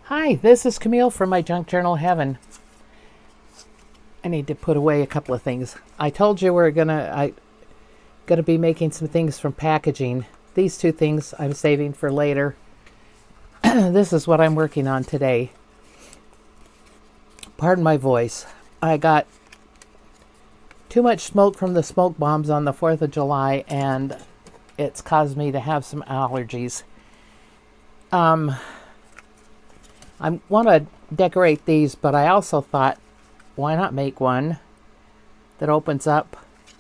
Hi, this is Camille from my junk journal heaven. I need to put away a couple of things. I told you we're gonna be making some things from packaging. These two things I'm saving for later. This is what I'm working on today. Pardon my voice. I got too much smoke from the smoke bombs on the 4th of July, and it's caused me to have some allergies. I want to decorate these, but I also thought, why not make one that opens up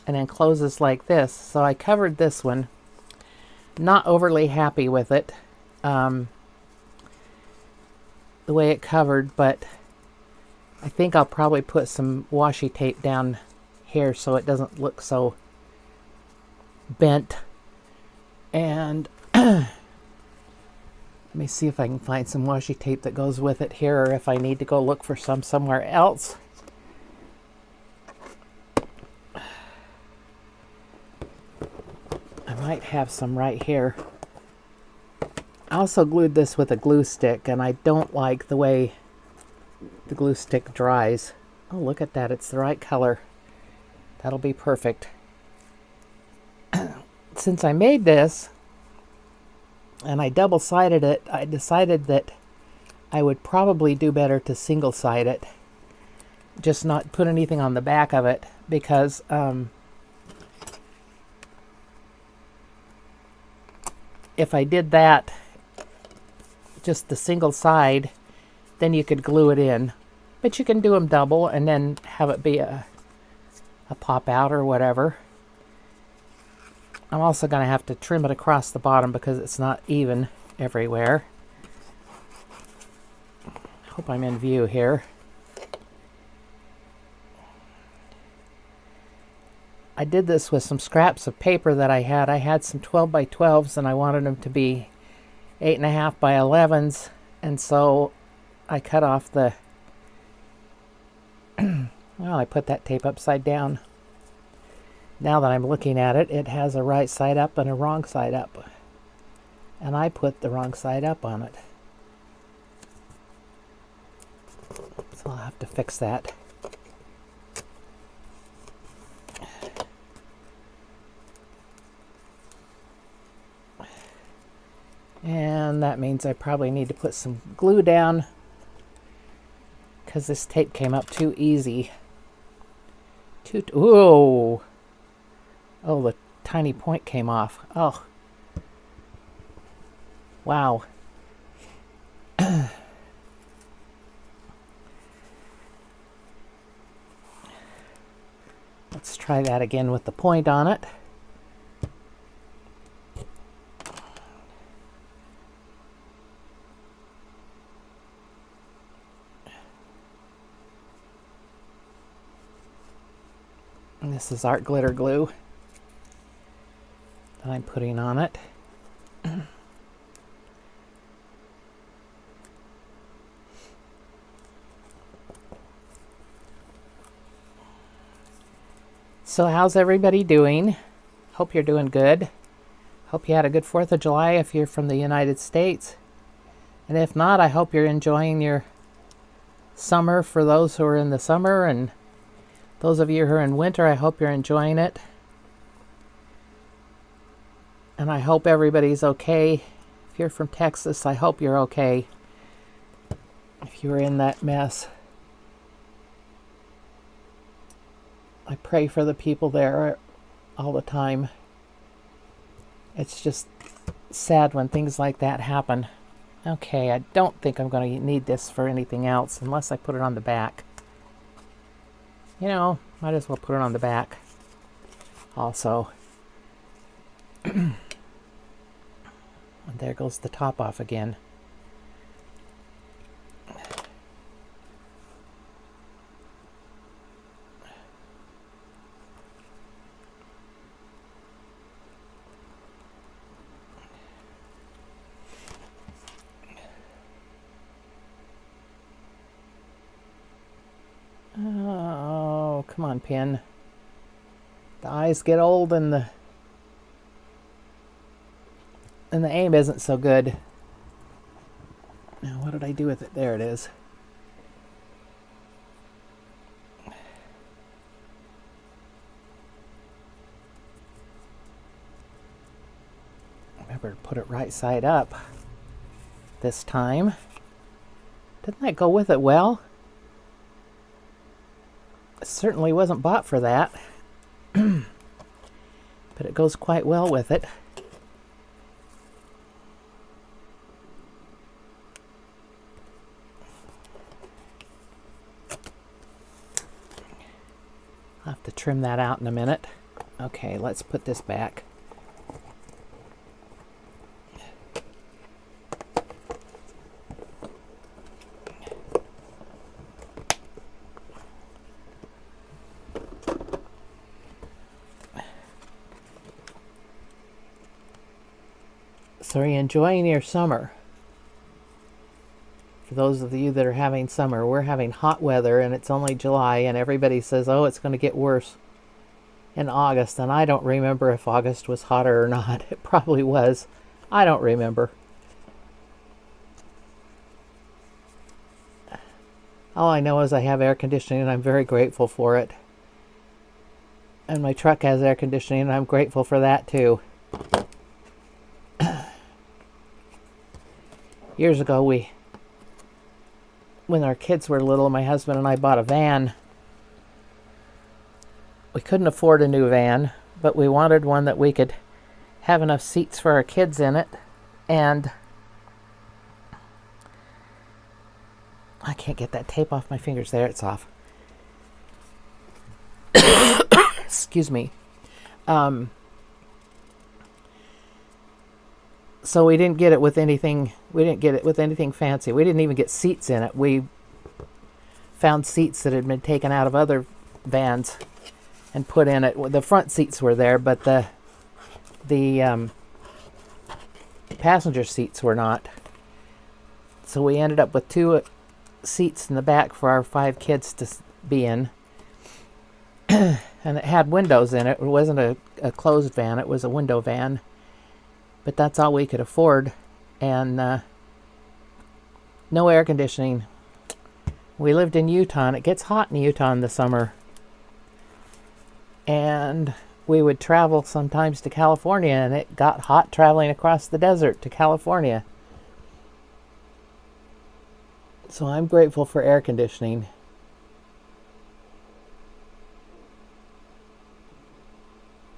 and then closes like this? So I covered this one. Not overly happy with it, the way it covered, but I think I'll probably put some washi tape down here so it doesn't look so bent. And let me see if I can find some washi tape that goes with it here, or if I need to go look for some somewhere else. I might have some right here. I also glued this with a glue stick, and I don't like the way the glue stick dries. Oh, look at that. It's the right color. That'll be perfect. Since I made this, and I double-sided it, I decided that I would probably do better to single-side it. Just not put anything on the back of it, because if I did that, just the single side, then you could glue it in. But you can do them double and then have it be a pop out or whatever. I'm also going to have to trim it across the bottom because it's not even everywhere. Hope I'm in view here. I did this with some scraps of paper that I had. I had some 12 by 12s and I wanted them to be 8.5 by 11s, and so I cut off the well, I put that tape upside down. Now that I'm looking at it, it has a right side up and a wrong side up. And I put the wrong side up on it. So I'll have to fix that. And that means I probably need to put some glue down, because this tape came up too easy. Ooh! Oh, the tiny point came off. Oh. Wow. Let's try that again with the point on it. And this is art glitter glue that I'm putting on it. So how's everybody doing? Hope you're doing good. Hope you had a good 4th of July if you're from the United States. And if not, I hope you're enjoying your summer for those who are in the summer, and those of you who are in winter, I hope you're enjoying it. And I hope everybody's okay. If you're from Texas, I hope you're okay. If you were in that mess. I pray for the people there all the time. It's just sad when things like that happen. Okay, I don't think I'm going to need this for anything else unless I put it on the back. You know, might as well put it on the back also. And there goes the top off again. Oh, come on, pen. The eyes get old and the aim isn't so good. Now what do did I do with it? There it is. Remember to put it right side up this time. Didn't that go with it well? It certainly wasn't bought for that. But it goes quite well with it. I'll have to trim that out in a minute. Okay, let's put this back. So are you enjoying your summer? For those of you that are having summer, we're having hot weather and it's only July and everybody says, oh, it's going to get worse in August. And I don't remember if August was hotter or not. It probably was. I don't remember. All I know is I have air conditioning and I'm very grateful for it. And my truck has air conditioning and I'm grateful for that too. Years ago, when our kids were little, my husband and I bought a van. We couldn't afford a new van, but we wanted one that we could have enough seats for our kids in it. And I can't get that tape off my fingers. There, it's off. Excuse me. So we didn't get it with anything. We didn't get it with anything fancy. We didn't even get seats in it. We found seats that had been taken out of other vans and put in it. The front seats were there, but the passenger seats were not. So we ended up with 2 seats in the back for our 5 kids to be in. And it had windows in it. It wasn't a closed van. It was a window van. But that's all we could afford. And no air conditioning. We lived in Utah, and it gets hot in Utah in the summer. And we would travel sometimes to California, and it got hot traveling across the desert to California. So I'm grateful for air conditioning.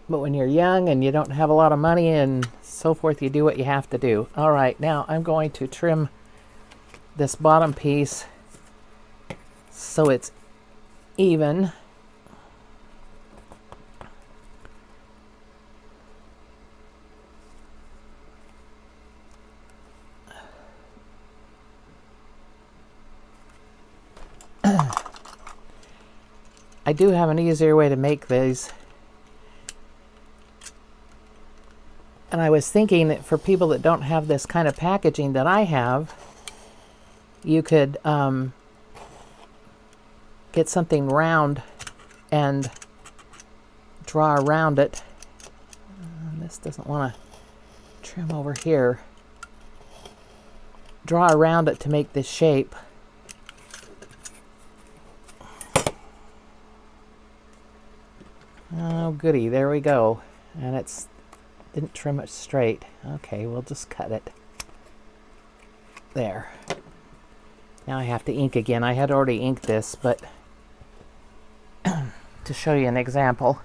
But when you're young and you don't have a lot of money and so forth, you do what you have to do. All right, now I'm going to trim this bottom piece so it's even. I do have an easier way to make these. And I was thinking that for people that don't have this kind of packaging that I have, you could get something round and draw around it. This doesn't want to trim over here. Draw around it to make this shape. Oh, goody. There we go. And it's didn't trim it straight. Okay, we'll just cut it. There. Now I have to ink again. I had already inked this, but to show you an example.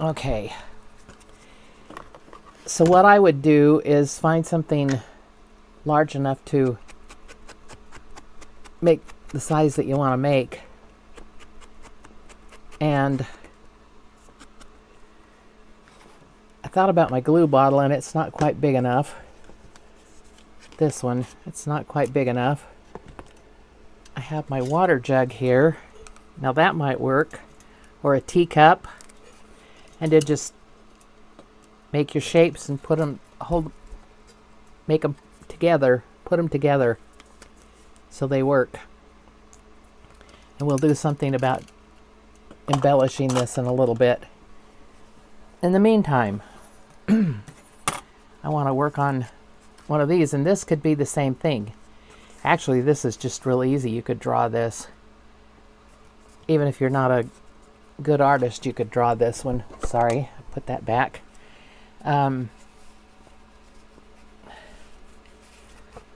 Okay. So what I would do is find something large enough to make the size that you want to make. And I thought about my glue bottle, and it's not quite big enough. This one, it's not quite big enough. I have my water jug here. Now that might work. Or a teacup. And to just make your shapes and put them, make them together. Put them together so they work. And we'll do something about embellishing this in a little bit. In the meantime, I want to work on one of these, and this could be the same thing. Actually, this is just real easy. You could draw this. Even if you're not a good artist, you could draw this one. Sorry, put that back. I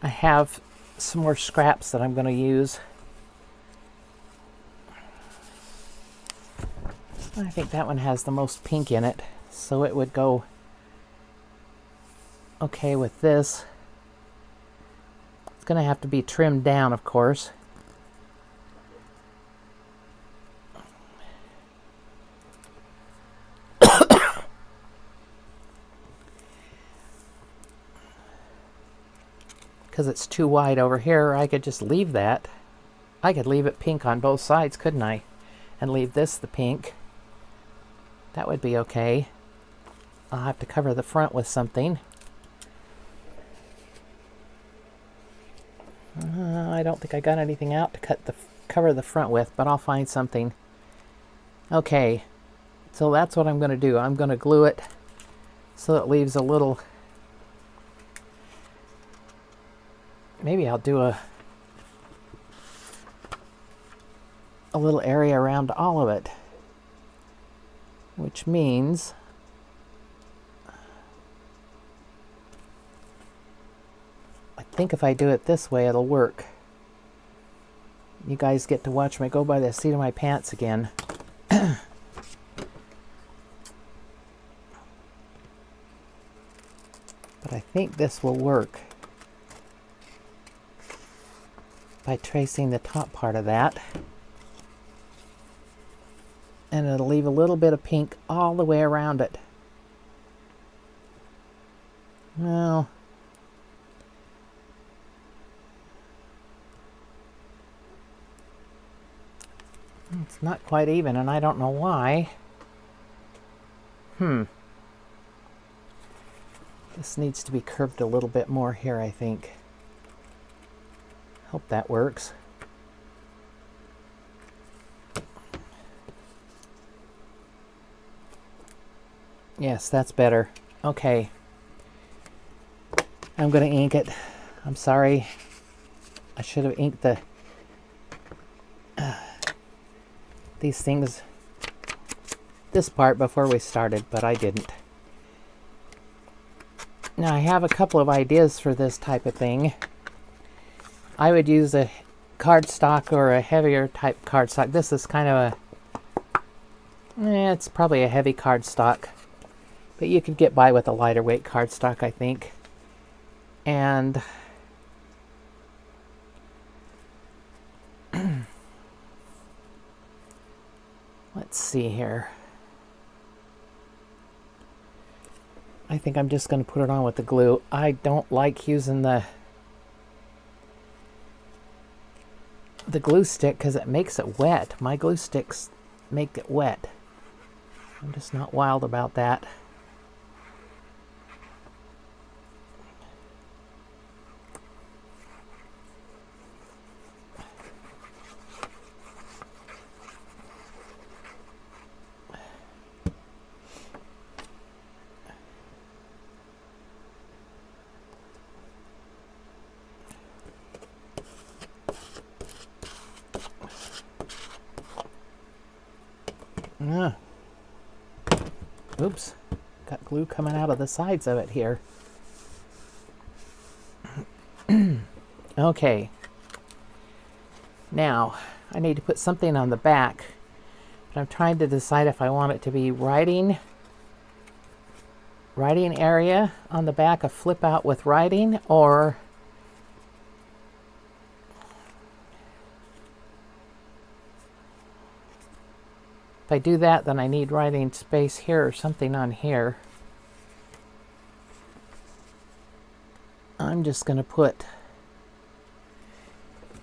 have some more scraps that I'm going to use. I think that one has the most pink in it, so it would go okay with this. It's going to have to be trimmed down, of course. Because it's too wide over here, I could just leave that. I could leave it pink on both sides, couldn't I? And leave this the pink. That would be okay. I'll have to cover the front with something. I don't think I got anything out to cover the front with, but I'll find something. Okay, so that's what I'm going to do. I'm going to glue it so it leaves a little... Maybe I'll do a little area around all of it. Which means I think if I do it this way, it'll work. You guys get to watch me go by the seat of my pants again. But I think this will work by tracing the top part of that. And it'll leave a little bit of pink all the way around it. Well, it's not quite even, and I don't know why. This needs to be curved a little bit more here, I think. Hope that works. Yes, that's better. Okay. I'm going to ink it. I'm sorry. I should have inked these things, this part before we started, but I didn't. Now I have a couple of ideas for this type of thing. I would use a cardstock or a heavier type cardstock. This is kind of it's probably a heavy cardstock. But you could get by with a lighter weight cardstock, I think. And let's see here. I think I'm just going to put it on with the glue. I don't like using the glue stick because it makes it wet. My glue sticks make it wet. I'm just not wild about that. Oops, got glue coming out of the sides of it here. Okay, now I need to put something on the back, but I'm trying to decide if I want it to be writing area on the back, a flip out with writing, or if I do that, then I need writing space here or something on here. I'm just going to put,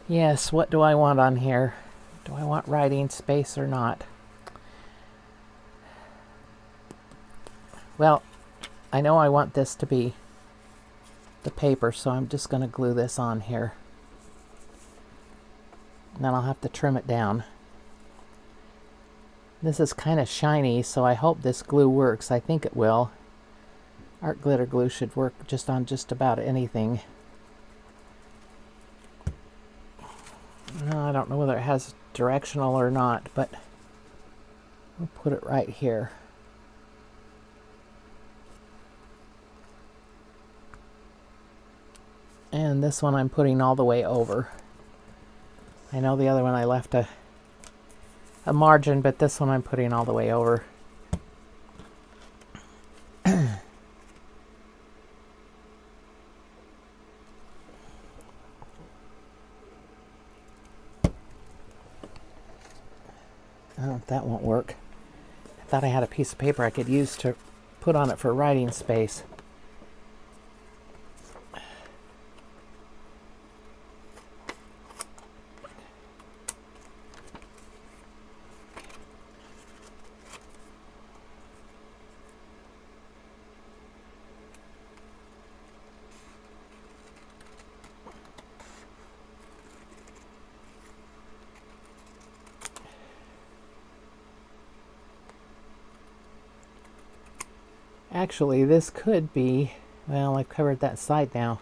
yes, what do I want on here? Do I want writing space or not? Well, I know I want this to be the paper, so I'm just going to glue this on here. And then I'll have to trim it down. This is kind of shiny, so I hope this glue works. I think it will. Art glitter glue should work just on just about anything. I don't know whether it has directional or not, but we'll put it right here. And this one I'm putting all the way over. I know the other one I left a margin, but this one I'm putting all the way over. Oh, that won't work. I thought I had a piece of paper I could use to put on it for writing space. Actually, this could be, well, I've covered that side now.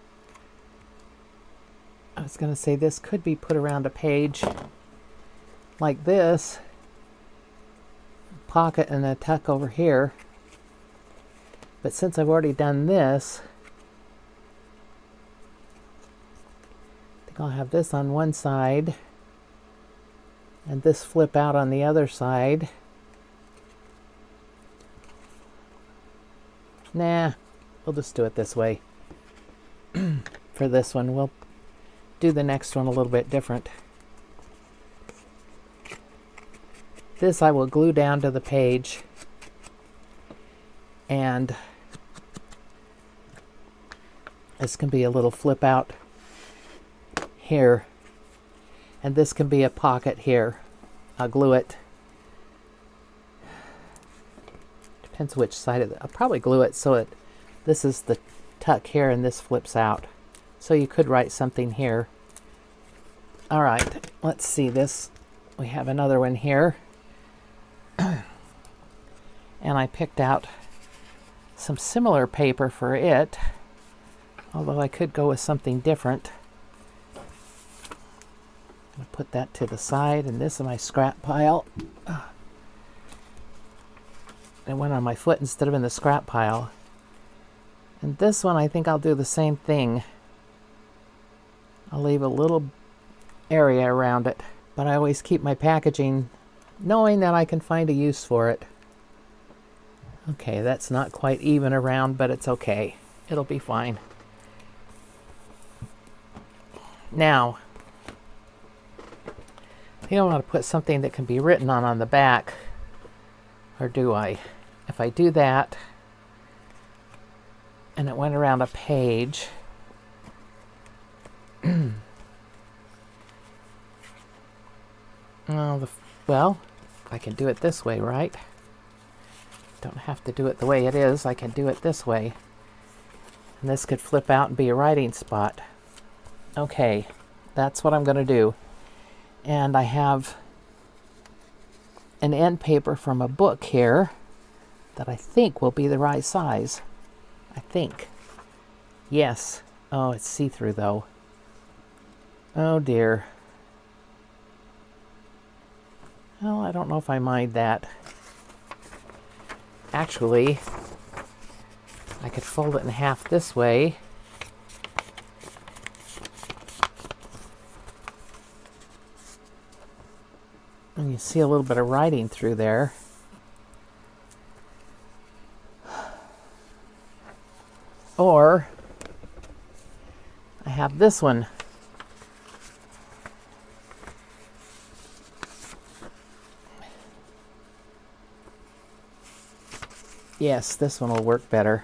I was going to say this could be put around a page like this, pocket and a tuck over here. But since I've already done this, I think I'll have this on one side and this flip out on the other side. Nah, we'll just do it this way. For this one, we'll do the next one a little bit different. This I will glue down to the page, and this can be a little flip out here, and this can be a pocket here. I'll glue it. Depends which side of it. I'll probably glue it so this is the tuck here and this flips out. So you could write something here. All right, let's see this. We have another one here. And I picked out some similar paper for it, although I could go with something different. I'm gonna put that to the side, and this is my scrap pile. It went on my foot instead of in the scrap pile. And this one, I think I'll do the same thing. I'll leave a little area around it, but I always keep my packaging knowing that I can find a use for it. Okay, that's not quite even around, but it's okay. It'll be fine. Now, I don't want to put something that can be written on the back, or do I? If I do that, and it went around a page, well, I can do it this way, right? Don't have to do it the way it is. I can do it this way. And this could flip out and be a writing spot. Okay, that's what I'm going to do. And I have an end paper from a book here that I think will be the right size. I think. Yes. Oh, it's see-through though. Oh dear. Well, I don't know if I mind that. Actually, I could fold it in half this way. And you see a little bit of writing through there. Or I have this one. Yes, this one will work better.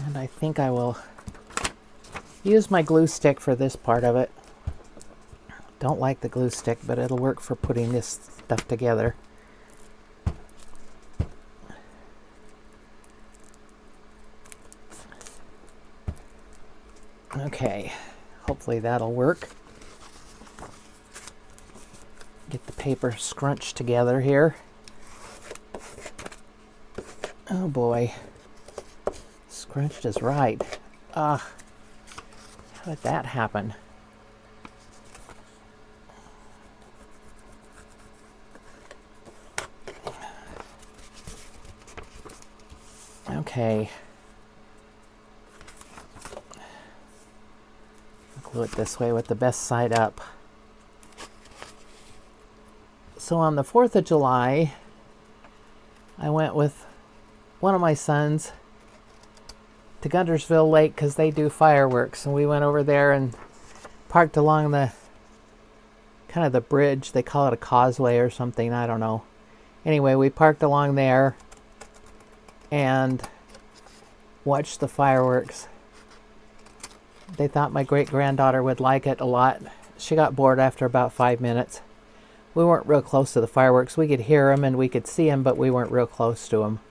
And I think I will use my glue stick for this part of it. Don't like the glue stick, but it'll work for putting this stuff together. Okay, hopefully that'll work. paper scrunched together here. Oh boy. Scrunched is right. How did that happen? Okay. Glue it this way with the best side up. So on the 4th of July, I went with one of my sons to Guntersville Lake because they do fireworks, and we went over there and parked along the kind of the bridge. They call it a causeway or something, I don't know. Anyway, we parked along there and watched the fireworks. They thought my great-granddaughter would like it a lot. She got bored after about 5 minutes. We weren't real close to the fireworks. We could hear them and we could see them, but we weren't real close to them.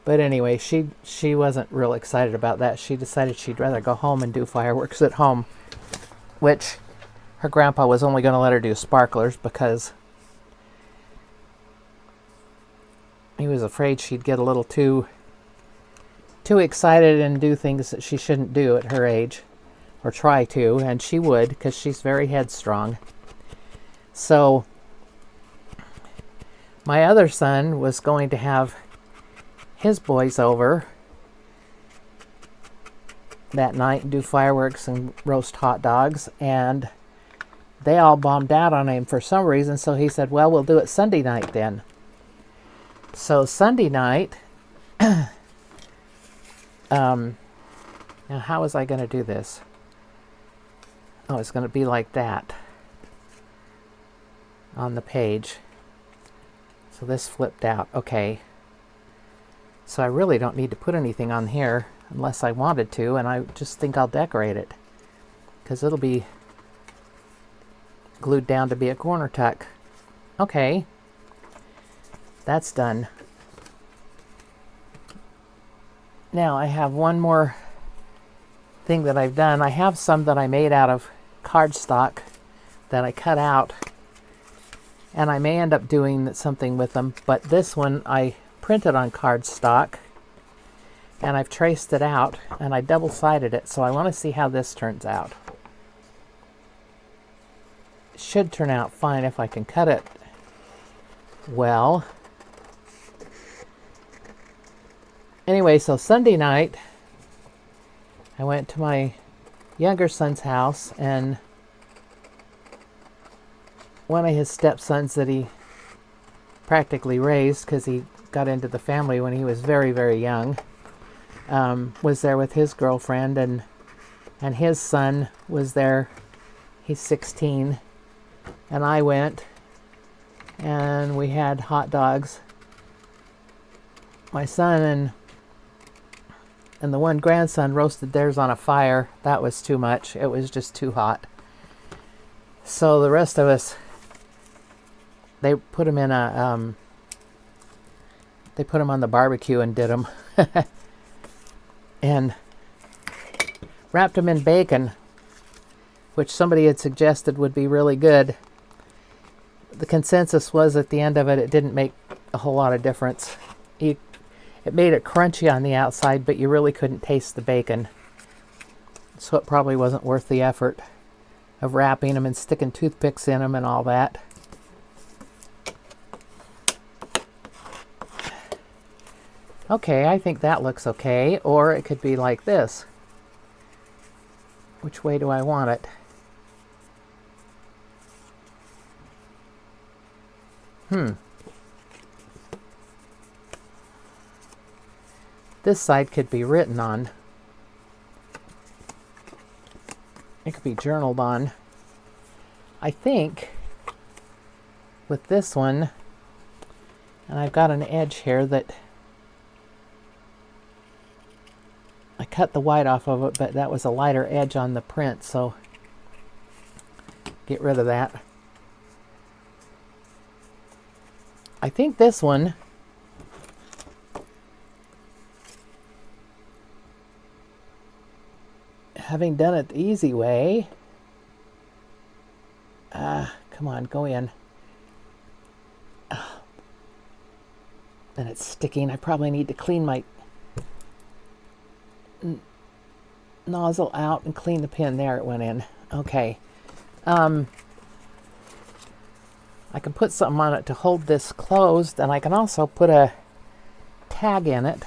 But anyway, she wasn't real excited about that. She decided she'd rather go home and do fireworks at home, which her grandpa was only going to let her do sparklers because he was afraid she'd get a little too excited and do things that she shouldn't do at her age, or try to, and she would because she's very headstrong. So my other son was going to have his boys over that night and do fireworks and roast hot dogs, and they all bombed out on him for some reason, so he said, well, we'll do it Sunday night then. So Sunday night, now how was I going to do this? Oh, it's going to be like that on the page. So this flipped out. Okay. So I really don't need to put anything on here unless I wanted to, and I just think I'll decorate it because it'll be glued down to be a corner tuck. Okay. That's done. Now I have one more thing that I've done. I have some that I made out of cardstock that I cut out, and I may end up doing something with them, but this one I printed on cardstock and I've traced it out and I double-sided it, so I want to see how this turns out. It should turn out fine if I can cut it well. Anyway, so Sunday night I went to my younger son's house, and one of his stepsons that he practically raised because he got into the family when he was very, very young, was there with his girlfriend, and his son was there. He's 16, and I went, and we had hot dogs. My son and the one grandson roasted theirs on a fire. That was too much. It was just too hot. So the rest of us, they put them in a, they put them on the barbecue and did them. And wrapped them in bacon, which somebody had suggested would be really good. The consensus was at the end of it, it didn't make a whole lot of difference. It made it crunchy on the outside, but you really couldn't taste the bacon. So it probably wasn't worth the effort of wrapping them and sticking toothpicks in them and all that. Okay, I think that looks okay. Or it could be like this. Which way do I want it? This side could be written on. It could be journaled on. I think with this one, and I've got an edge here that I cut the white off of it, but that was a lighter edge on the print, so get rid of that. I think this one having done it the easy way, come on, go in. And it's sticking. I probably need to clean my nozzle out and clean the pin. There it went in. Okay. I can put something on it to hold this closed, and I can also put a tag in it.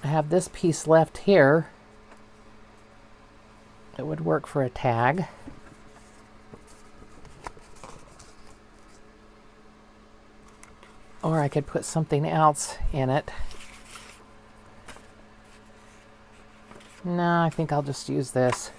I have this piece left here. It would work for a tag. Or I could put something else in it. No, I think I'll just use this.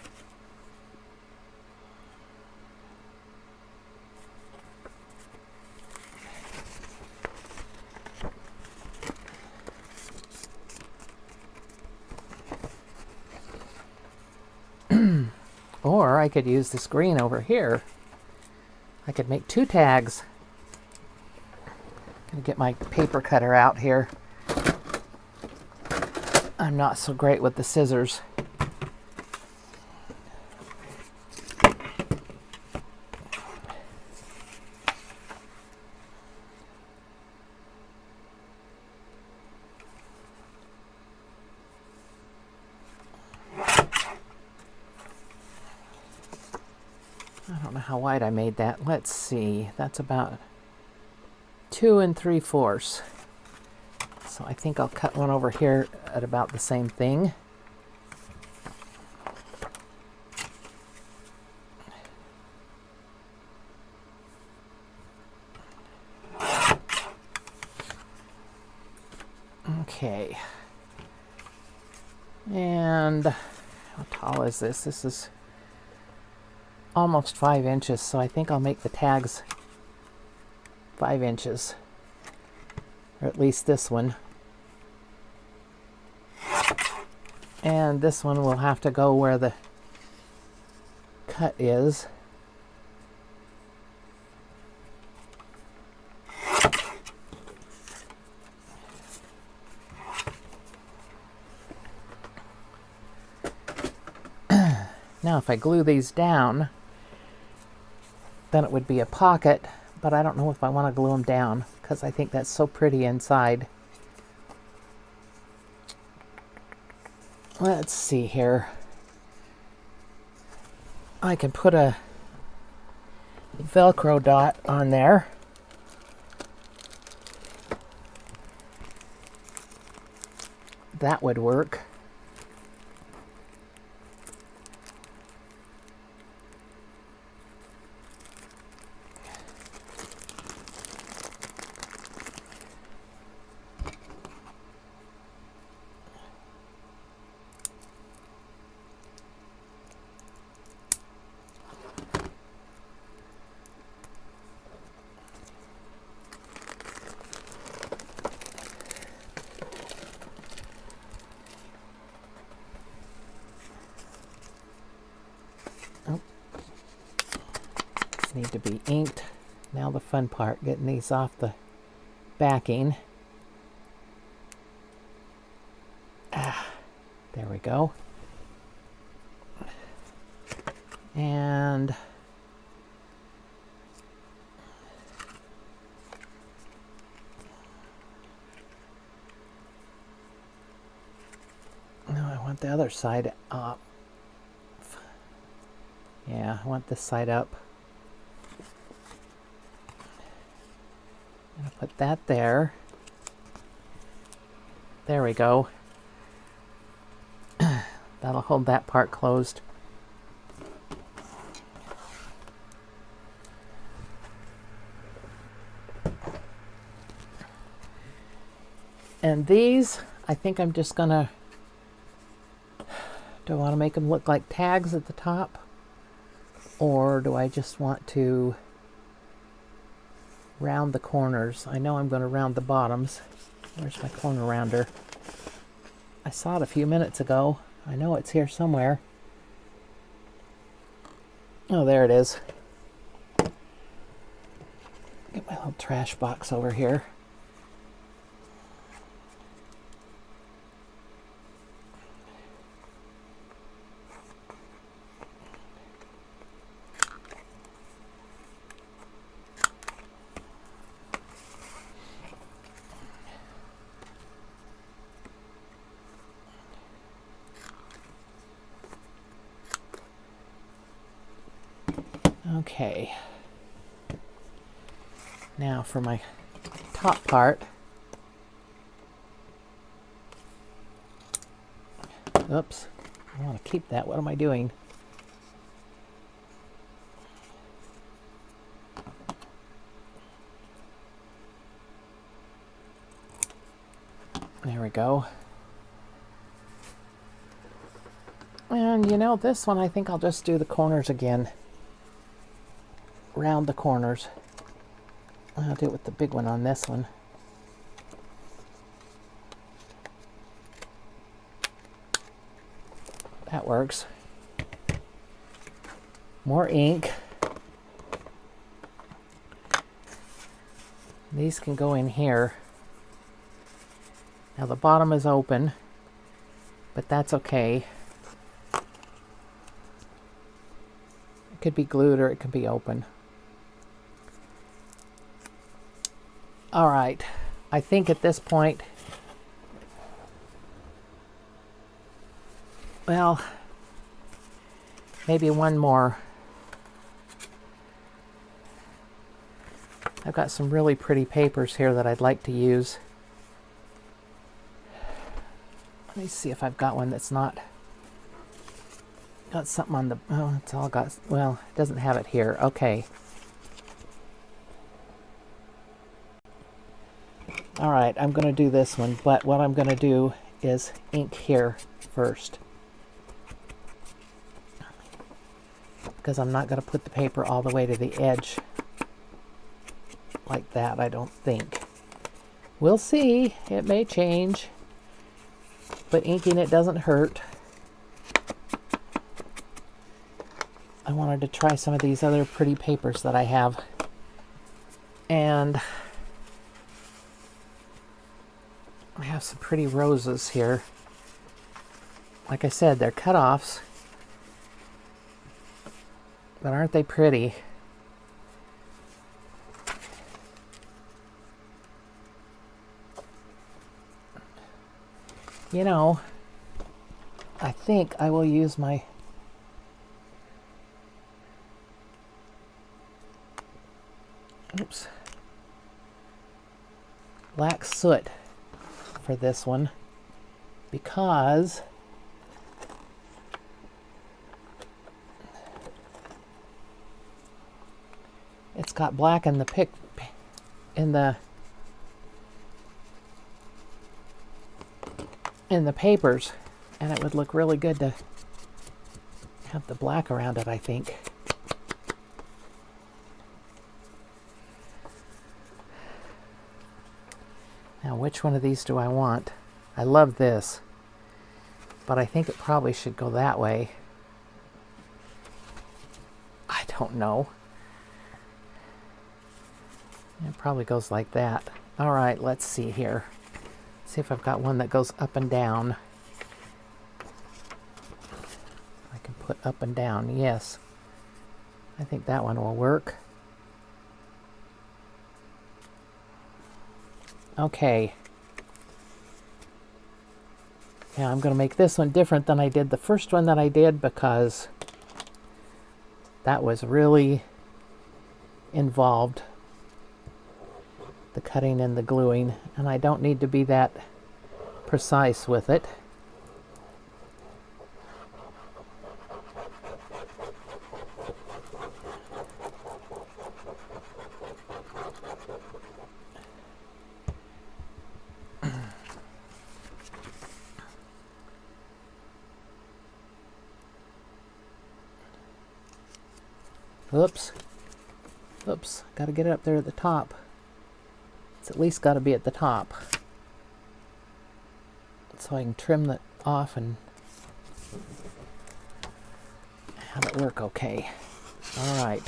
Or I could use this green over here. I could make 2 tags. I'm gonna get my paper cutter out here. I'm not so great with the scissors. I don't know how wide I made that. Let's see. That's about 2 3/4. So I think I'll cut one over here at about the same thing. Okay. And how tall is this? This is almost 5 inches, so I think I'll make the tags 5 inches. Or at least this one. And this one will have to go where the cut is. Now if I glue these down, then it would be a pocket, but I don't know if I want to glue them down because I think that's so pretty inside. Let's see here. I can put a Velcro dot on there. That would work. Need to be inked. Now the fun part, getting these off the backing. There we go. And no, I want the other side up. Yeah, I want this side up. I'm gonna put that there. There we go. That'll hold that part closed. And these, I think I'm just gonna, do I want to make them look like tags at the top? Or do I just want to round the corners? I know I'm going to round the bottoms. Where's my corner rounder? I saw it a few minutes ago. I know it's here somewhere. Oh, there it is. Get my little trash box over here. Okay. Now for my top part. Oops. I want to keep that. What am I doing? There we go. And you know, this one I think I'll just do the corners again. Round the corners. I'll do it with the big one on this one. That works. More ink. These can go in here. Now the bottom is open, but that's okay. It could be glued or it could be open. All right, I think at this point, well, maybe one more. I've got some really pretty papers here that I'd like to use. Let me see if I've got one that's not got something on the, oh, it's all got, well, it doesn't have it here. Okay. All right, I'm going to do this one, but what I'm going to do is ink here first. Because I'm not going to put the paper all the way to the edge like that, I don't think. We'll see. It may change. But inking it doesn't hurt. I wanted to try some of these other pretty papers that I have. And I have some pretty roses here. Like I said, they're cut-offs. But aren't they pretty? You know, I think I will use my black soot for this one because it's got black in the in the papers, and it would look really good to have the black around it, I think. Now, which one of these do I want? I love this, but I think it probably should go that way. I don't know. It probably goes like that. All right, let's see here. See if I've got one that goes up and down. I can put up and down, yes. I think that one will work. Okay. Now I'm going to make this one different than I did the first one that I did because that was really involved. The cutting and the gluing, and I don't need to be that precise with it. Oops. Oops, got to get it up there at the top. It's at least got to be at the top. So I can trim that off and have it work okay. All right.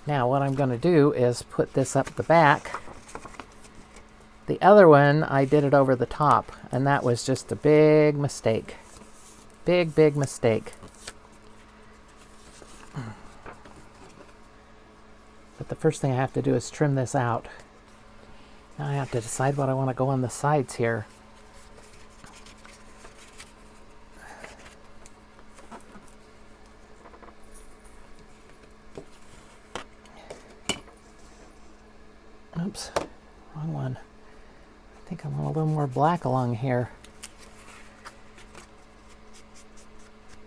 Now what I'm going to do is put this up the back. The other one, I did it over the top, and that was just a big mistake. Big, big mistake. But the first thing I have to do is trim this out. Now I have to decide what I want to go on the sides here. I think I want a little more black along here.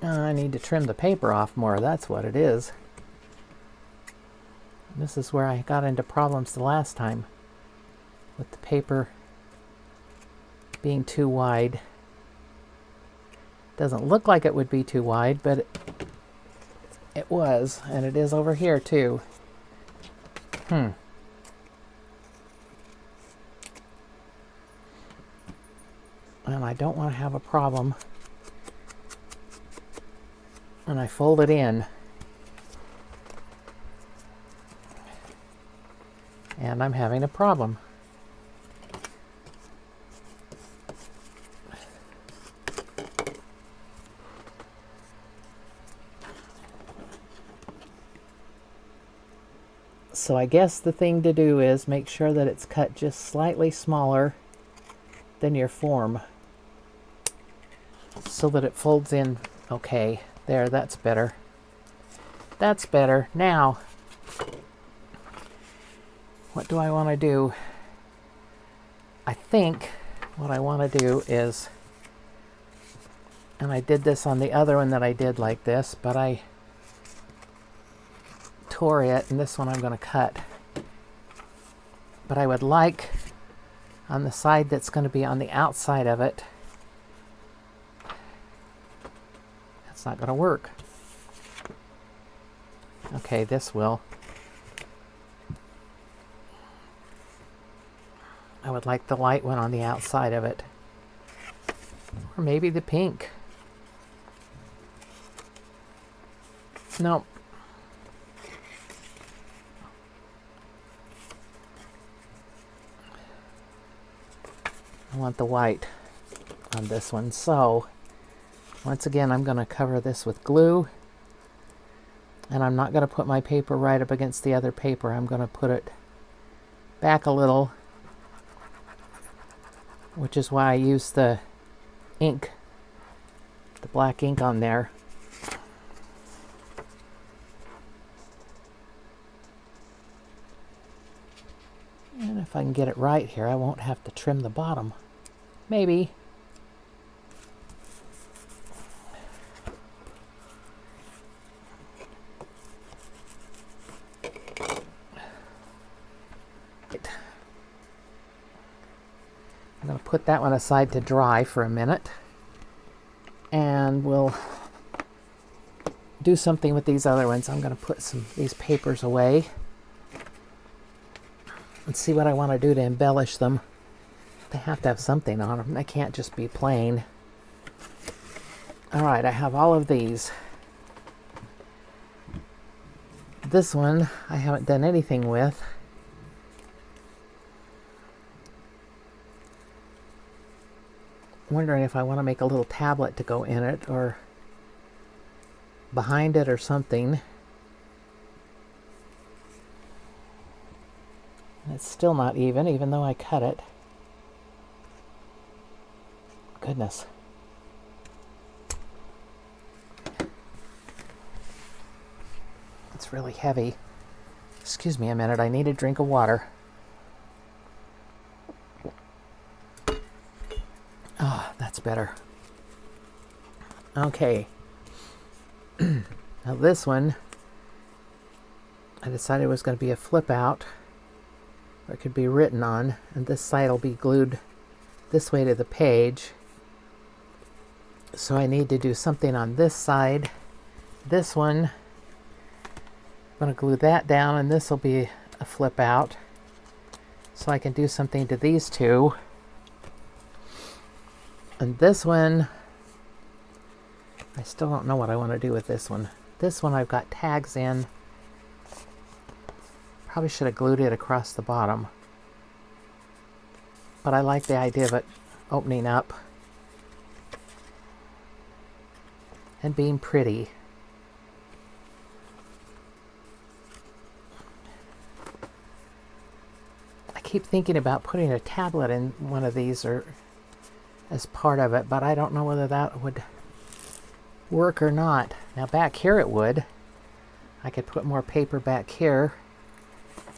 I need to trim the paper off more, that's what it is. This is where I got into problems the last time, with the paper being too wide. Doesn't look like it would be too wide, but it was, and it is over here too. And I don't want to have a problem when I fold it in. And I'm having a problem. So I guess the thing to do is make sure that it's cut just slightly smaller than your form, so that it folds in okay. There, that's better. That's better. Now, what do I want to do? I think what I want to do is, and I did this on the other one that I did like this, but I tore it, and this one I'm going to cut. But I would like, on the side that's going to be on the outside of it, that's not going to work. Okay, this will. I would like the light one on the outside of it. Or maybe the pink. Nope. I want the white on this one. So, once again, I'm going to cover this with glue. And I'm not going to put my paper right up against the other paper. I'm going to put it back a little, which is why I use the ink, the black ink on there. And if I can get it right here, I won't have to trim the bottom. Maybe. I'm going to put that one aside to dry for a minute, and we'll do something with these other ones. I'm going to put these papers away and see what I want to do to embellish them. They have to have something on them. They can't just be plain. All right, I have all of these. This one I haven't done anything with. I'm wondering if I want to make a little tablet to go in it or behind it or something. It's still not even though I cut it. Goodness. It's really heavy. Excuse me a minute, I need a drink of water. Oh, that's better. Okay. Now this one, I decided it was going to be a flip out. Or it could be written on, and this side will be glued this way to the page. So I need to do something on this side. This one, I'm going to glue that down, and this will be a flip out. So I can do something to these two. And this one, I still don't know what I want to do with this one. This one I've got tags in. Probably should have glued it across the bottom. But I like the idea of it opening up and being pretty. I keep thinking about putting a tablet in one of these or as part of it, but I don't know whether that would work or not. Now back here it would. I could put more paper back here,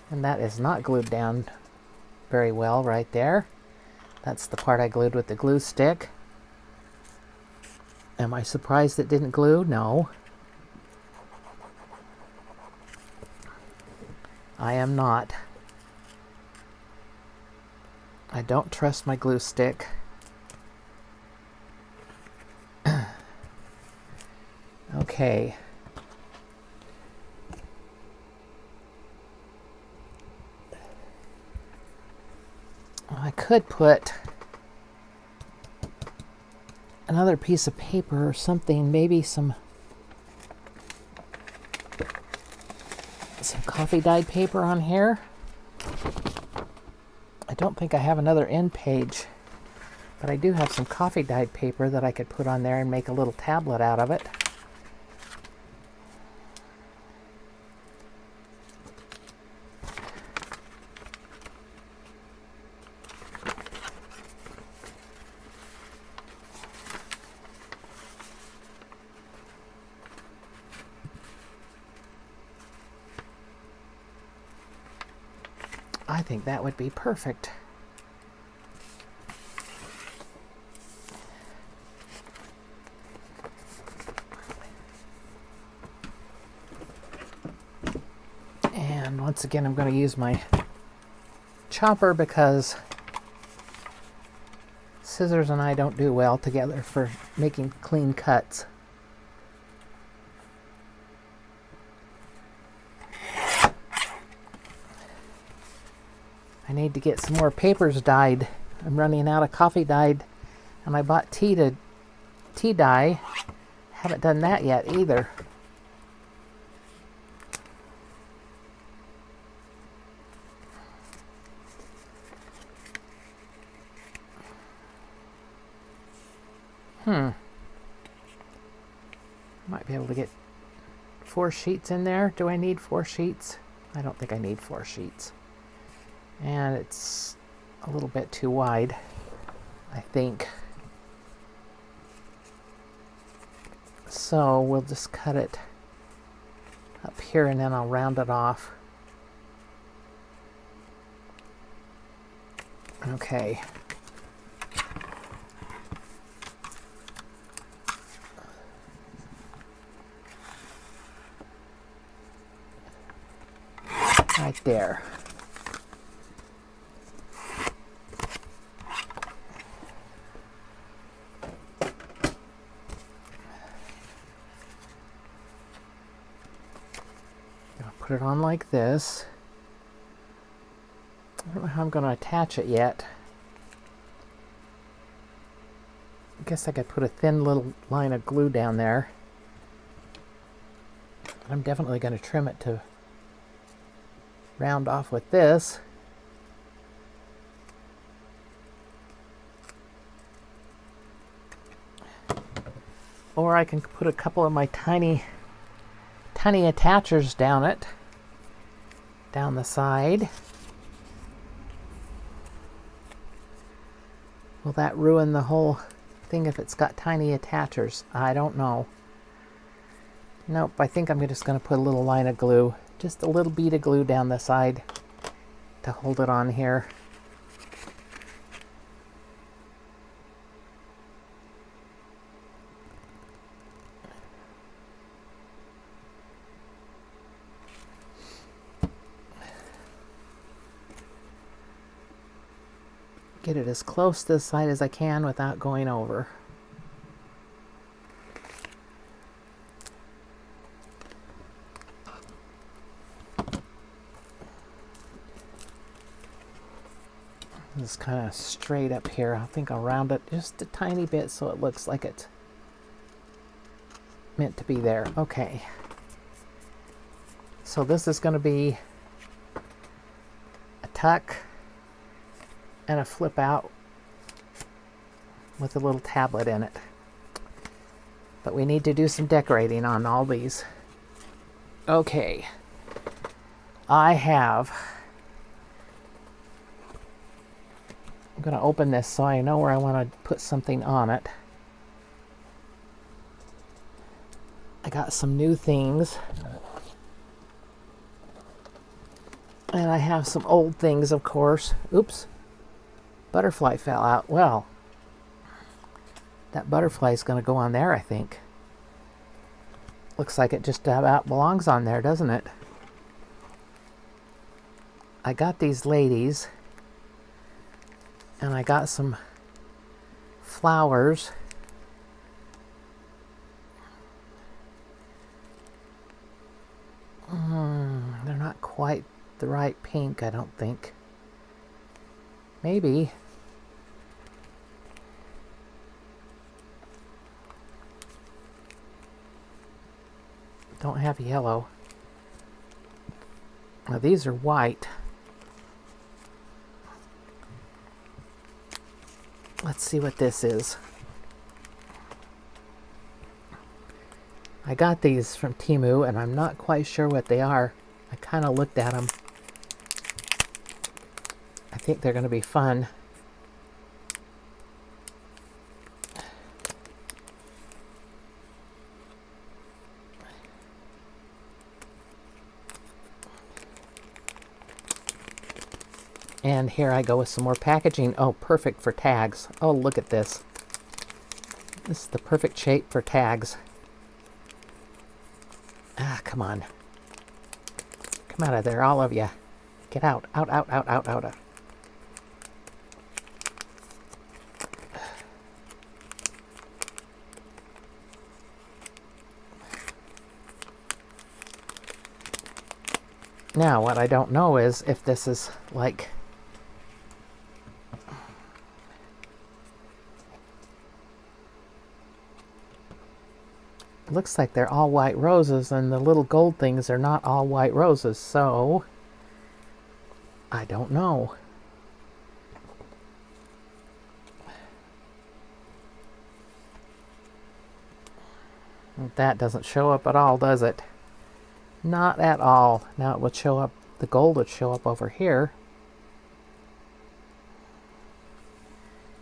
and that is not glued down very well right there. That's the part I glued with the glue stick. Am I surprised it didn't glue? No. I am not. I don't trust my glue stick. Okay. I could put another piece of paper or something, maybe some coffee dyed paper on here. I don't think I have another end page, but I do have some coffee dyed paper that I could put on there and make a little tablet out of it. I think that would be perfect. And once again, I'm going to use my chopper because scissors and I don't do well together for making clean cuts. I need to get some more papers dyed. I'm running out of coffee dyed, and I bought tea dye. Haven't done that yet either. Might be able to get 4 sheets in there. Do I need 4 sheets? I don't think I need 4 sheets. And it's a little bit too wide, I think. So we'll just cut it up here and then I'll round it off. Okay. Right there. Put it on like this. I don't know how I'm going to attach it yet. I guess I could put a thin little line of glue down there. I'm definitely going to trim it to round off with this. Or I can put a couple of my tiny attachers down the side. Will that ruin the whole thing if it's got tiny attachers? I don't know. Nope, I think I'm just going to put a little line of glue, just a little bead of glue down the side to hold it on here. Get it as close to the side as I can without going over. This is kind of straight up here. I think I'll round it just a tiny bit so it looks like it's meant to be there. Okay. So this is going to be a tuck and a flip out with a little tablet in it. But we need to do some decorating on all these. Okay. I'm going to open this so I know where I want to put something on it. I got some new things. And I have some old things, of course. Oops. Butterfly fell out. Well, that butterfly is going to go on there, I think. Looks like it just about belongs on there, doesn't it? I got these ladies, and I got some flowers. They're not quite the right pink, I don't think. Maybe. Don't have yellow. Now these are white. Let's see what this is. I got these from Temu, and I'm not quite sure what they are. I kind of looked at them. I think they're going to be fun. And here I go with some more packaging. Oh, perfect for tags. Oh, look at this. This is the perfect shape for tags. Ah, come on. Come out of there, all of you. Get out. Out, out, out, out, out. Now, what I don't know is if this is like... Looks like they're all white roses, and the little gold things are not all white roses, so I don't know. That doesn't show up at all, does it? Not at all. Now it would show up, the gold would show up over here,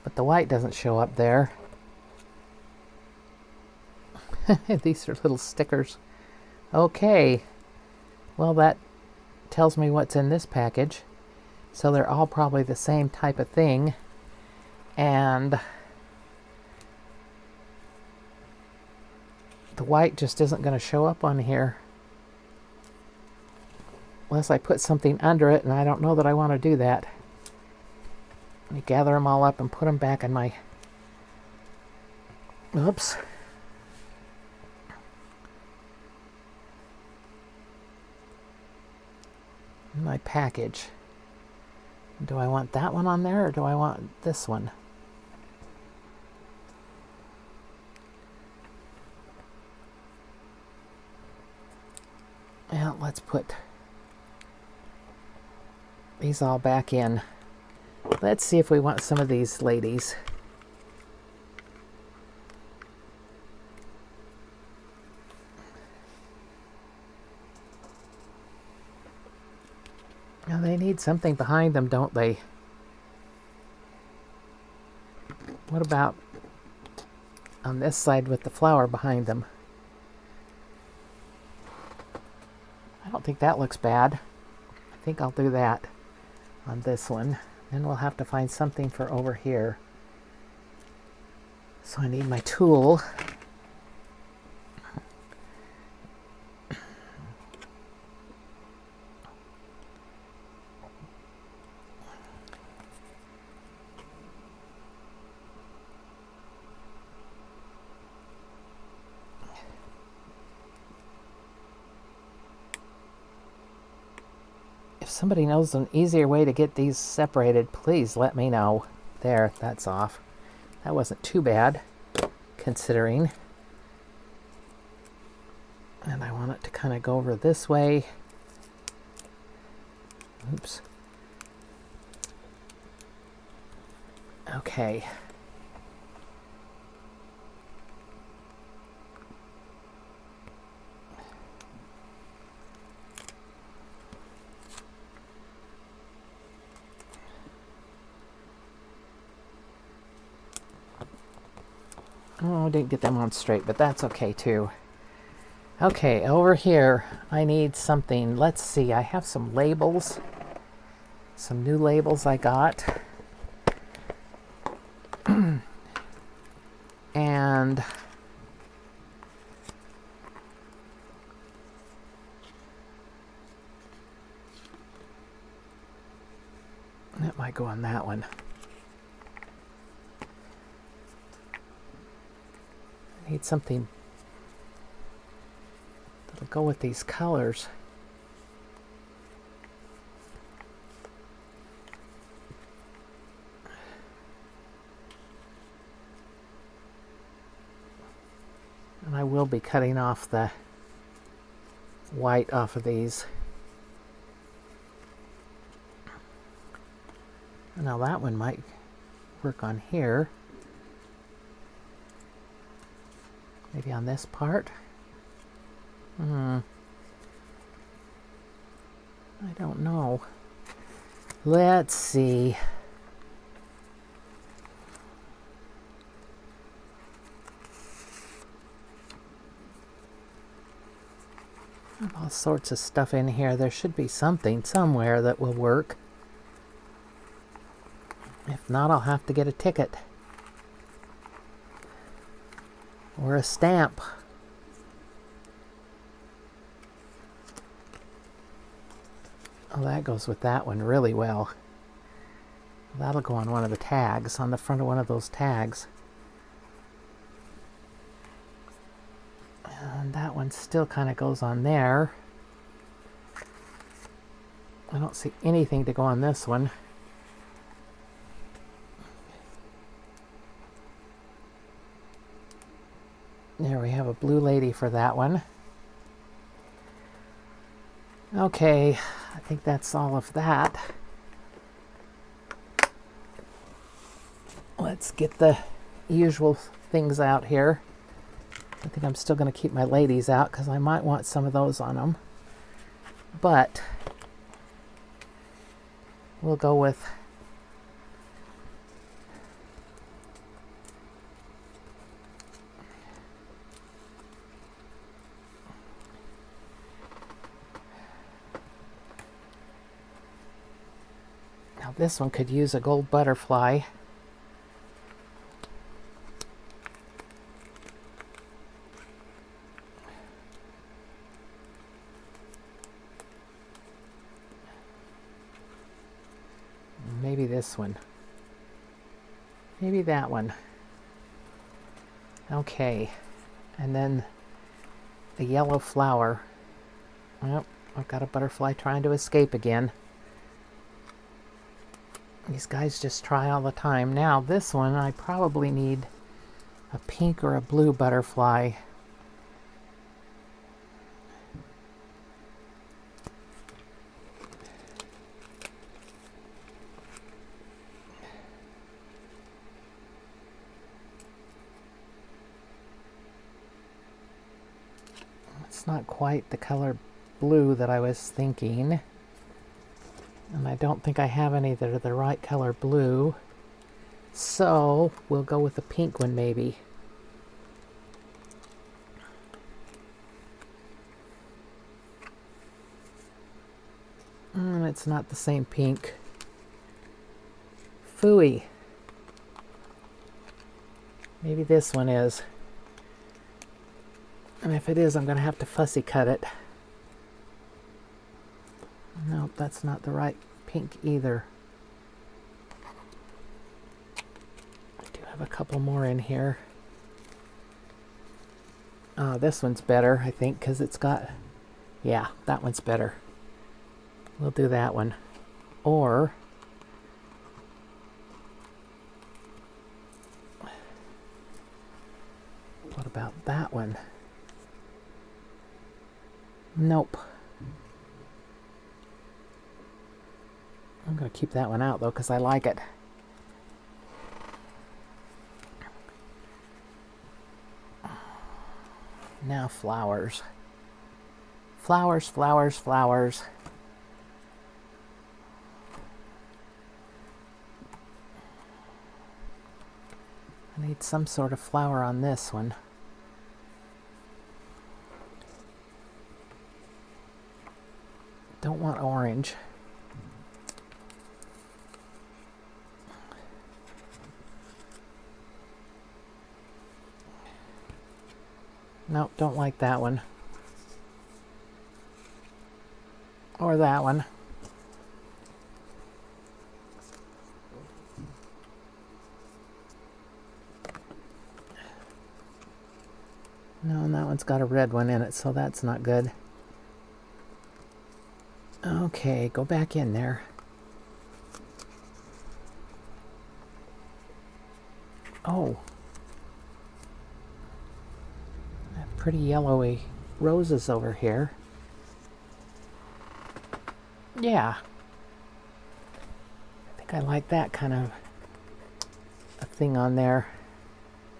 but the white doesn't show up there. These are little stickers. Okay. Well, that tells me what's in this package. So they're all probably the same type of thing. And the white just isn't going to show up on here. Unless I put something under it, and I don't know that I want to do that. Let me gather them all up and put them back in my... Oops. My package. Do I want that one on there, or do I want this one? Well, let's put these all back in. Let's see if we want some of these ladies. Now they need something behind them, don't they? What about on this side with the flower behind them? I don't think that looks bad. I think I'll do that on this one. Then we'll have to find something for over here. So I need my tool. If somebody knows an easier way to get these separated, please let me know. There, that's off. That wasn't too bad, considering. And I want it to kind of go over this way. Oops. Okay. Oh, I didn't get them on straight, but that's okay too. Okay, over here, I need something. Let's see, I have some labels. Some new labels I got. go on that one. I need something that'll go with these colors. And I will be cutting off the white off of these. Now that one might work on here. Maybe on this part. I don't know. Let's see. I have all sorts of stuff in here. There should be something somewhere that will work. If not, I'll have to get a ticket. Or a stamp. Oh, that goes with that one really well. That'll go on one of the tags, on the front of one of those tags. And that one still kind of goes on there. I don't see anything to go on this one. There we have a blue lady for that one. Okay, I think that's all of that. Let's get the usual things out here. I think I'm still going to keep my ladies out because I might want some of those on them. But we'll go with now this one could use a gold butterfly. Maybe this one. Maybe that one. Okay. And then the yellow flower. Oh, I've got a butterfly trying to escape again. These guys just try all the time. Now this one, I probably need a pink or a blue butterfly. It's not quite the color blue that I was thinking. And I don't think I have any that are the right color blue. So we'll go with the pink one maybe. It's not the same pink. Phooey. Maybe this one is. And if it is, I'm going to have to fussy cut it. Nope, that's not the right pink either. I do have a couple more in here. This one's better, I think, because it's got... Yeah, that one's better. We'll do that one. Or... what about that one? Nope. I'm going to keep that one out, though, because I like it. Now flowers. Flowers, flowers, flowers. I need some sort of flower on this one. Don't want orange. Nope, don't like that one. Or that one. No, and that one's got a red one in it, so that's not good. Okay, go back in there. Oh. I have pretty yellowy roses over here. Yeah. I think I like that kind of a thing on there.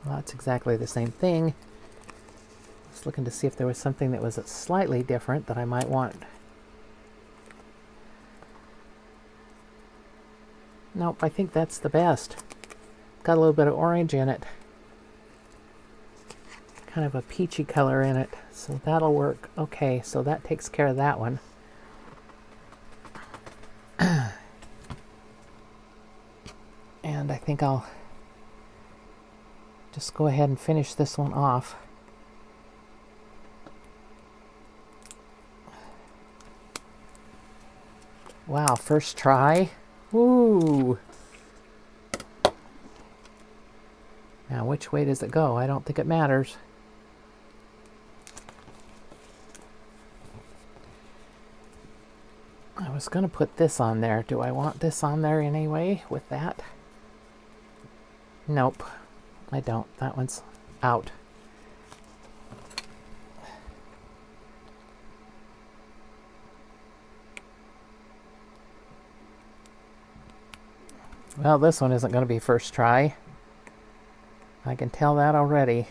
Well, that's exactly the same thing. I was looking to see if there was something that was slightly different that I might want. Nope, I think that's the best. Got a little bit of orange in it. Kind of a peachy color in it, so that'll work. Okay, so that takes care of that one. And I think I'll just go ahead and finish this one off. Wow, first try. Ooh. Now, which way does it go? I don't think it matters. I was going to put this on there. Do I want this on there anyway with that? Nope, I don't. That one's out. Well, this one isn't going to be first try. I can tell that already.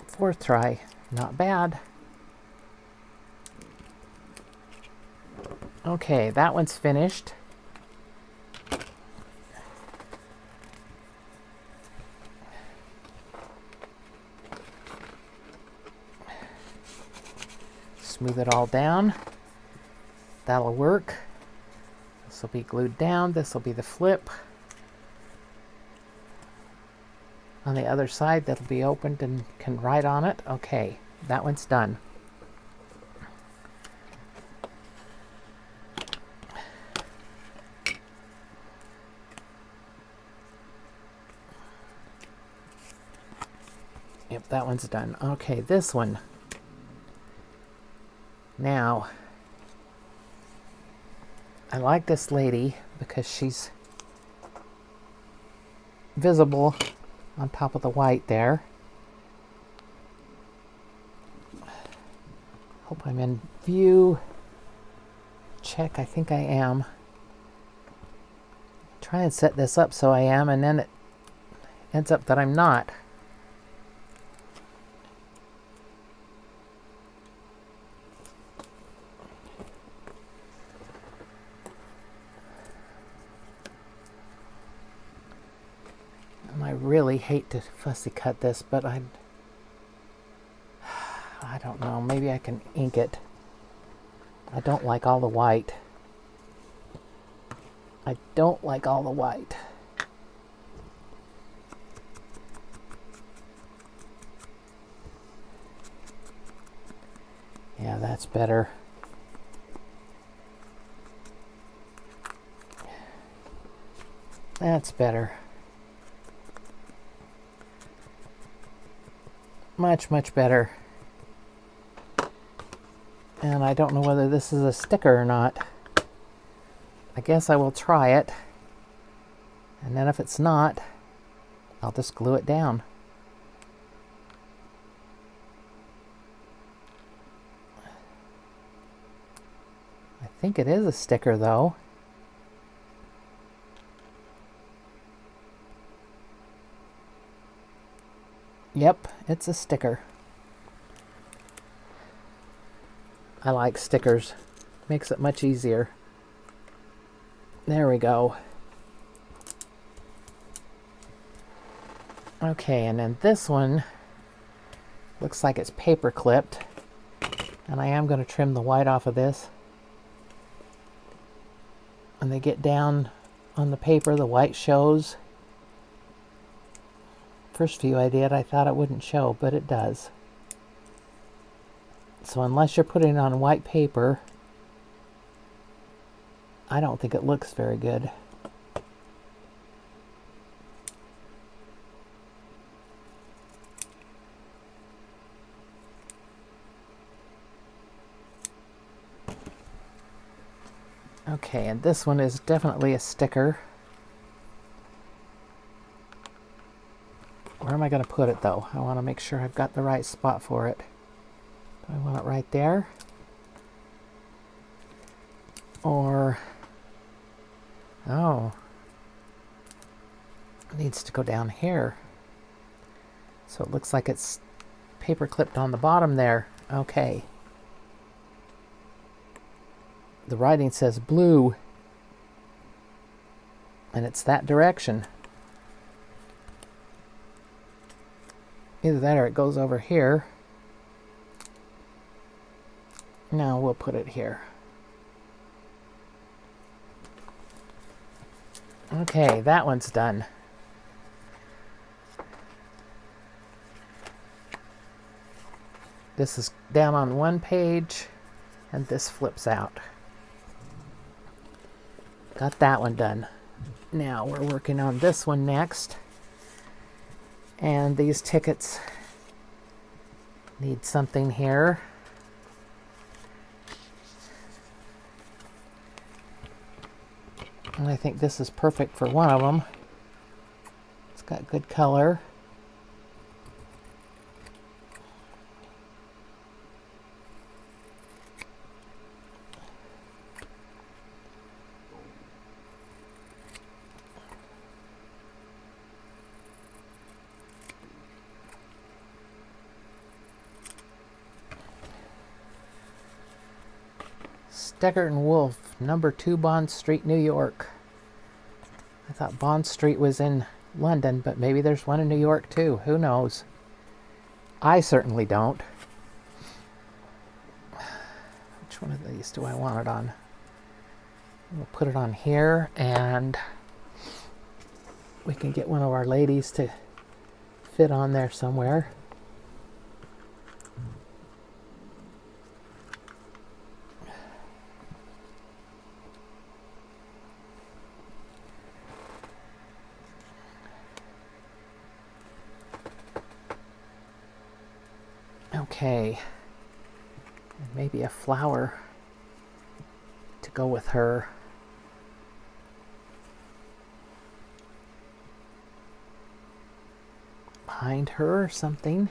Fourth try. Not bad. Okay, that one's finished. Smooth it all down. That'll work. This will be glued down. This will be the flip. On the other side, that'll be opened and can write on it. Okay, that one's done. Yep, that one's done. Okay, this one. Now, I like this lady because she's visible on top of the white there. Hope I'm in view. Check, I think I am. Try and set this up so I am, and then it ends up that I'm not. I really hate to fussy cut this, but I don't know, maybe I can ink it. I don't like all the white. I don't like all the white. Yeah, that's better. That's better. Much, much better. And I don't know whether this is a sticker or not. I guess I will try it. And then if it's not, I'll just glue it down. I think it is a sticker though. Yep, it's a sticker. I like stickers. Makes it much easier. There we go. Okay, and then this one looks like it's paper clipped. And I am going to trim the white off of this. When they get down on the paper, the white shows. First view I did, I thought it wouldn't show, but it does. So unless you're putting it on white paper, I don't think it looks very good. Okay, and this one is definitely a sticker. Where am I going to put it, though? I want to make sure I've got the right spot for it. Do I want it right there? Or... oh. It needs to go down here. So it looks like it's paper clipped on the bottom there. Okay. The writing says blue. And it's that direction. Either that or it goes over here. No, we'll put it here. Okay, that one's done. This is down on one page, and this flips out. Got that one done. Now we're working on this one next. And these tickets need something here. And I think this is perfect for one of them. It's got good color. Steggert and Wolf, number 2 Bond Street, New York. I thought Bond Street was in London, but maybe there's one in New York too. Who knows? I certainly don't. Which one of these do I want it on? We'll put it on here, and we can get one of our ladies to fit on there somewhere. Okay, and maybe a flower to go with her. Behind her or something.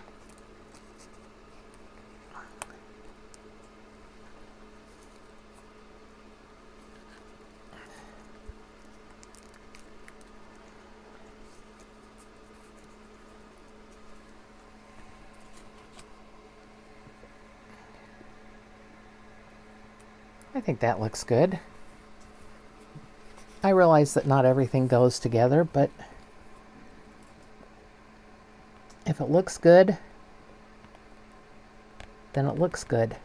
I think that looks good. I realize that not everything goes together, but if it looks good, then it looks good.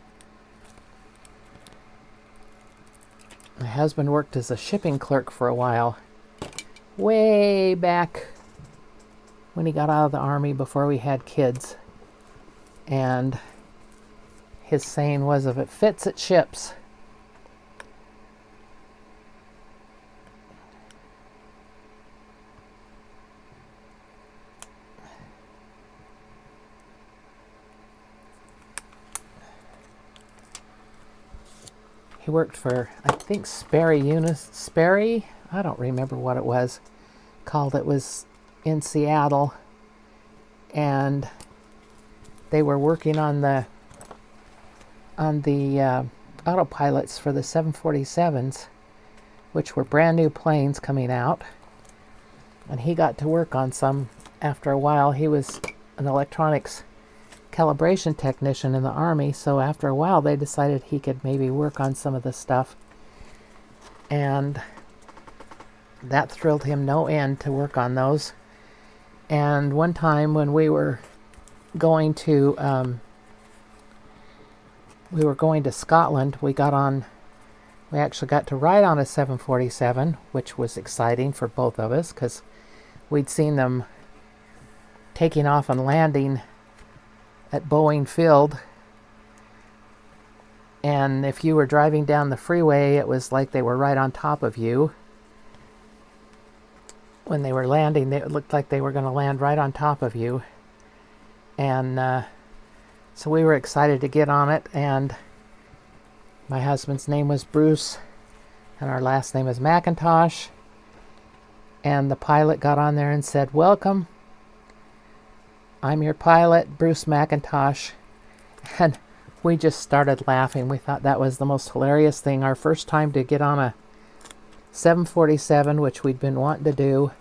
My husband worked as a shipping clerk for a while, way back when he got out of the Army before we had kids. And his saying was, if it fits, it ships. He worked for, I think, Sperry, I don't remember what it was called. It was in Seattle, and they were working on the autopilots for the 747s, which were brand new planes coming out, and he got to work on some after a while. He was an electronics calibration technician in the Army, so after a while they decided he could maybe work on some of the stuff, and that thrilled him no end to work on those. And one time when we were going to Scotland, we actually got to ride on a 747, which was exciting for both of us because we'd seen them taking off and landing at Boeing Field, and if you were driving down the freeway, it was like they were right on top of you. When they were landing, it looked like they were going to land right on top of you. And so we were excited to get on it, and my husband's name was Bruce, And our last name is McIntosh. And the pilot got on there and said, "Welcome. I'm your pilot, Bruce McIntosh." And we just started laughing. We thought that was the most hilarious thing. Our first time to get on a 747, which we'd been wanting to do.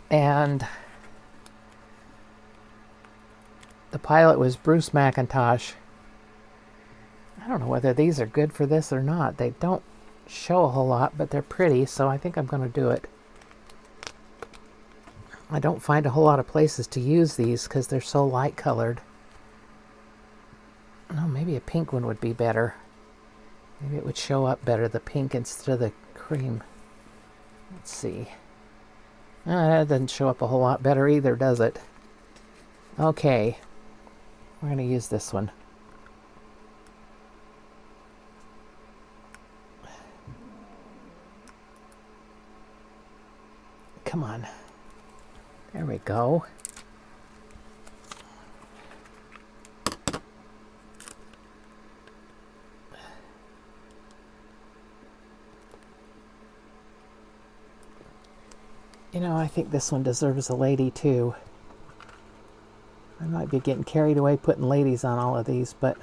And the pilot was Bruce McIntosh. I don't know whether these are good for this or not. They don't show a whole lot, but they're pretty, so I think I'm going to do it. I don't find a whole lot of places to use these because they're so light colored. Oh, maybe a pink one would be better. Maybe it would show up better, the pink instead of the cream. Let's see. That doesn't show up a whole lot better either, does it? Okay. We're going to use this one. Come on. There we go. You know, I think this one deserves a lady too. I might be getting carried away putting ladies on all of these, but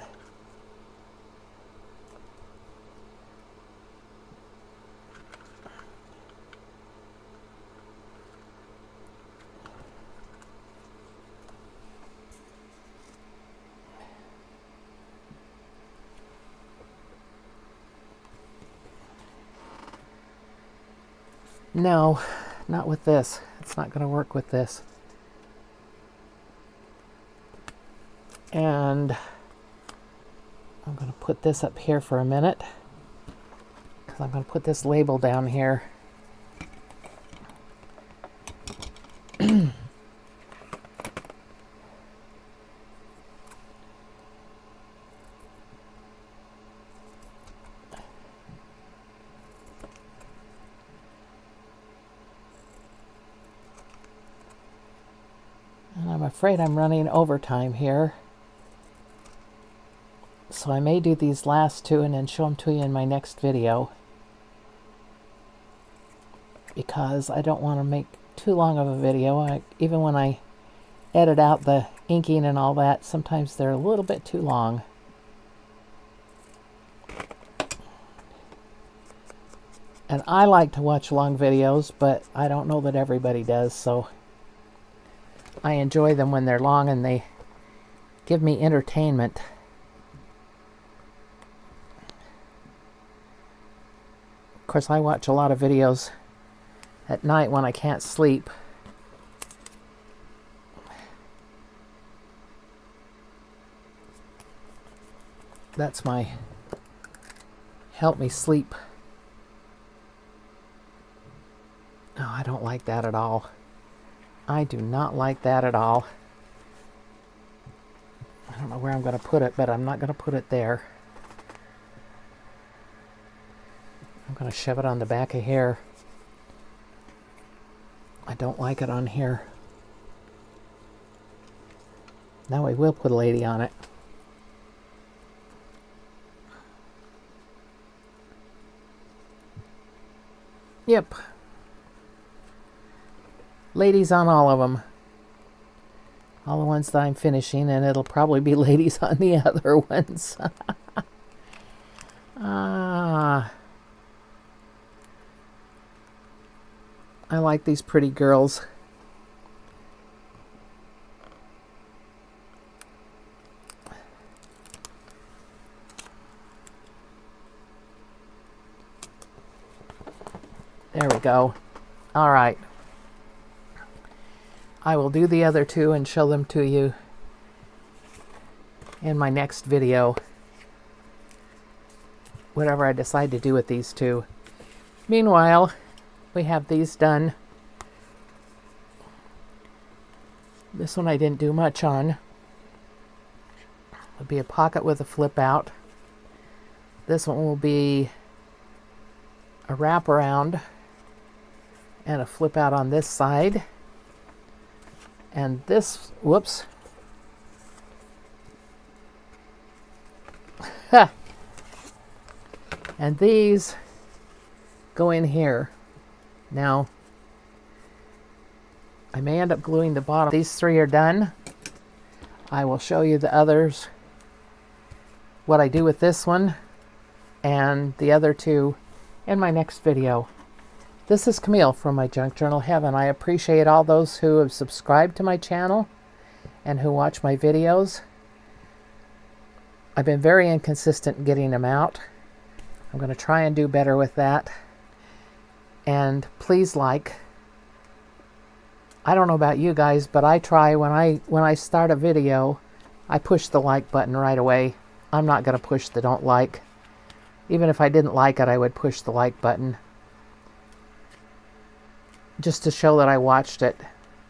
no, not with this. It's not going to work with this. And I'm going to put this up here for a minute because I'm going to put this label down here. And I'm afraid I'm running overtime here. So I may do these last two and then show them to you in my next video, because I don't want to make too long of a video. Even when I edit out the inking and all that, sometimes they're a little bit too long. And I like to watch long videos, but I don't know that everybody does, so I enjoy them when they're long and they give me entertainment. Of course, I watch a lot of videos at night when I can't sleep. That's my help me sleep. No, I don't like that at all. I do not like that at all. I don't know where I'm going to put it, but I'm not going to put it there. I'm going to shove it on the back of here. I don't like it on here. Now we will put a lady on it. Yep. Ladies on all of them. All the ones that I'm finishing, and it'll probably be ladies on the other ones. I like these pretty girls. There we go. All right. I will do the other two and show them to you in my next video. Whatever I decide to do with these two. Meanwhile, we have these done. This one I didn't do much on. It'll be a pocket with a flip out. This one will be a wraparound and a flip out on this side. And this, whoops. And these go in here. Now, I may end up gluing the bottom. These 3 are done. I will show you the others, what I do with this one and the other 2 in my next video. This is Camille from my Junk Journal Heaven. I appreciate all those who have subscribed to my channel and who watch my videos. I've been very inconsistent in getting them out. I'm going to try and do better with that. And please like. I don't know about you guys, but I try when I start a video, I push the like button right away. I'm not going to push the don't like. Even if I didn't like it, I would push the like button. Just to show that I watched it,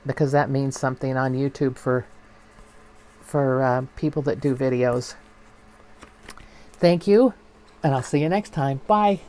because that means something on YouTube for people that do videos. Thank you, and I'll see you next time. Bye.